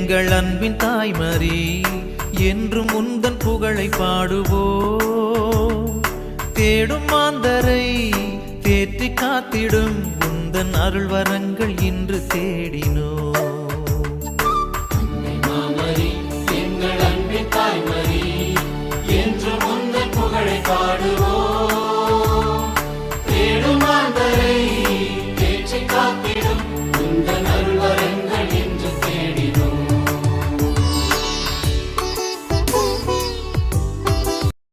எங்கள் அன்பின் தாய்மரி என்றும் உந்தன் புகழை பாடுவோம். தேடும் மாந்தரை தேற்றி காத்திடும் உந்தன் அருள் வரங்கள் இன்று தேடினோ. எங்கள் அன்பின் தாய்மரி